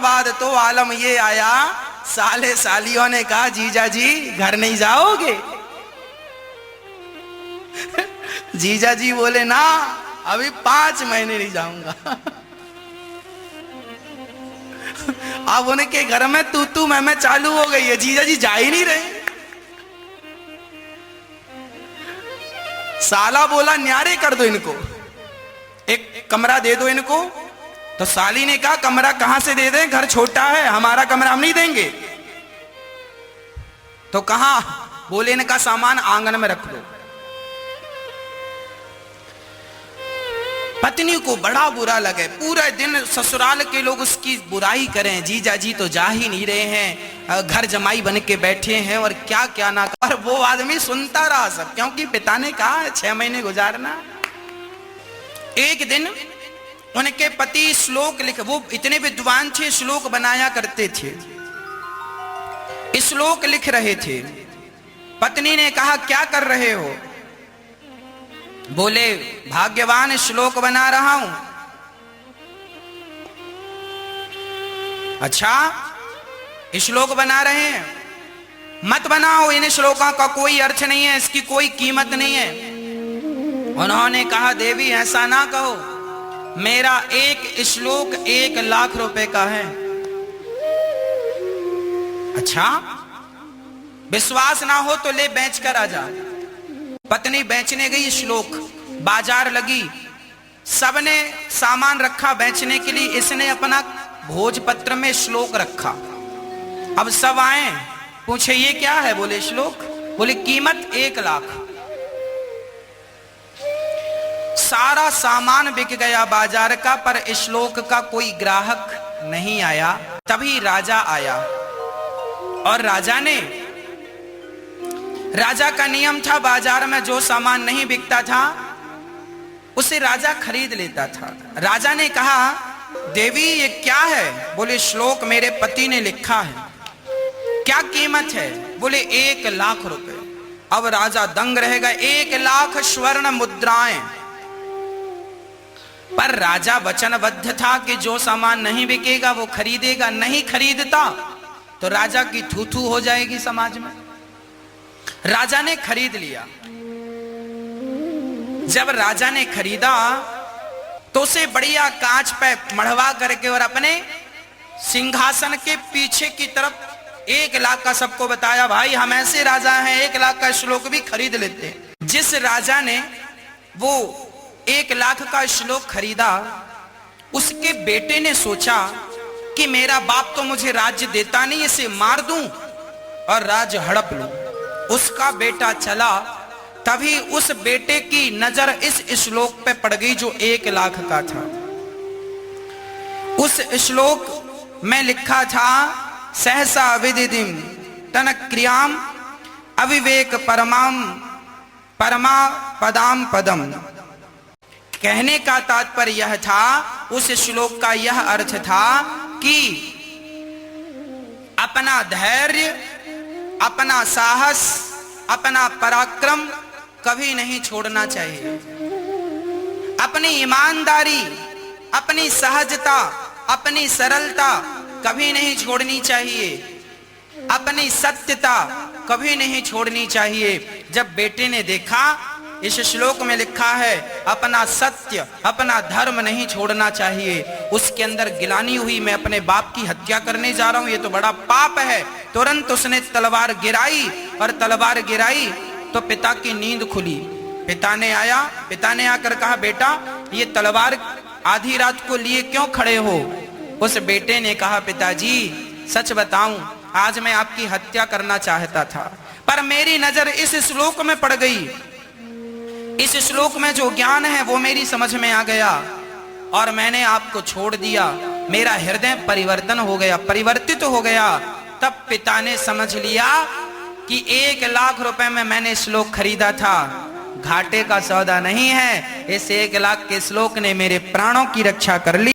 बाद तो आलम ये आया, साले सालियों ने कहा जीजा जी घर नहीं जाओगे? जीजा जी बोले ना, अभी 5 महीने नहीं जाऊंगा। अब उनके घर में तू मैं चालू हो गई है, जीजा जी जा ही नहीं रहे। साला बोला न्यारे कर दो इनको, एक कमरा दे दो इनको। तो साली ने कहा कमरा कहां से दे दें, घर छोटा है, हमारा कमरा हम नहीं देंगे। तो कहा, बोले इनका सामान आंगन में रख दो। पत्नी को बड़ा बुरा लगे, पूरे दिन ससुराल के लोग उसकी बुराई करें, जीजा जी तो जा ही नहीं रहे हैं, घर जमाई बन के बैठे हैं और क्या क्या ना। और वो आदमी सुनता रहा सब, क्योंकि पिता ने कहा 6 महीने गुजारना। एक दिन उनके पति श्लोक लिख, वो इतने विद्वान थे, श्लोक बनाया करते थे, श्लोक लिख रहे थे। पत्नी ने कहा क्या कर रहे हो? बोले भाग्यवान श्लोक बना रहा हूं। अच्छा श्लोक बना रहे हैं, मत बनाओ, इन श्लोकों का कोई अर्थ नहीं है, इसकी कोई कीमत नहीं है। उन्होंने कहा देवी ऐसा ना कहो, मेरा एक श्लोक 1 लाख रुपए का है। अच्छा विश्वास ना हो तो ले बेच कर आ जा। पत्नी बेचने गई, श्लोक बाजार लगी, सबने सामान रखा बेचने के लिए, इसने अपना भोजपत्र में श्लोक रखा। अब सब आए, पूछे ये क्या है? बोले श्लोक। बोले कीमत 1 लाख। सारा सामान बिक गया बाजार का, पर श्लोक का कोई ग्राहक नहीं आया। तभी राजा आया और राजा का नियम था, बाजार में जो सामान नहीं बिकता था उसे राजा खरीद लेता था। राजा ने कहा देवी ये क्या है? बोले श्लोक मेरे पति ने लिखा है। क्या कीमत है? बोले 1 लाख रुपए। अब राजा दंग रह गए, 1 लाख स्वर्ण मुद्राएं। पर राजा वचनबद्ध था कि जो सामान नहीं बिकेगा वो खरीदेगा, नहीं खरीदता तो राजा की थू-थू हो जाएगी समाज में। राजा ने खरीद लिया। जब राजा ने खरीदा तो उसे बढ़िया कांच पे मढ़वा करके और अपने सिंहासन के पीछे की तरफ 1 लाख का सबको बताया, भाई हम ऐसे राजा हैं, 1 लाख का श्लोक भी खरीद लेते हैं। जिस राजा ने वो 1 लाख का श्लोक खरीदा, उसके बेटे ने सोचा कि मेरा बाप तो मुझे राज्य देता नहीं, इसे मार दूं और राज्य हड़प लूं। उसका बेटा चला, तभी उस बेटे की नजर इस श्लोक पे पड़ गई जो 1 लाख का था। उस श्लोक में लिखा था सहसा विदिदिम तन क्रियाम अविवेक परमा पदाम पदम। कहने का तात्पर्य यह था, उस श्लोक का यह अर्थ था कि अपना धैर्य, अपना साहस, अपना पराक्रम कभी नहीं छोड़ना चाहिए। अपनी ईमानदारी, अपनी सहजता, अपनी सरलता कभी नहीं छोड़नी चाहिए। अपनी सत्यता कभी नहीं छोड़नी चाहिए। जब बेटे ने देखा इस श्लोक में लिखा है अपना सत्य, अपना धर्म नहीं छोड़ना चाहिए, उसके अंदर गिलानी हुई, मैं अपने बाप की हत्या करने जा रहा हूं, ये तो बड़ा पाप है। तुरंत उसने तलवार गिराई और तलवार गिराई तो पिता की नींद खुली। पिता ने आकर कहा बेटा ये तलवार आधी रात को लिए क्यों खड़े हो? उस बेटे ने कहा पिताजी सच बताऊं, आज मैं आपकी हत्या करना चाहता था, पर मेरी नजर इस श्लोक में पड़ गई। इस श्लोक में जो ज्ञान है वो मेरी समझ में आ गया और मैंने आपको छोड़ दिया। मेरा हृदय परिवर्तित हो गया। तब पिता ने समझ लिया कि 1 लाख रुपए में मैंने श्लोक खरीदा था, घाटे का सौदा नहीं है। इस 1 लाख के श्लोक ने मेरे प्राणों की रक्षा कर ली।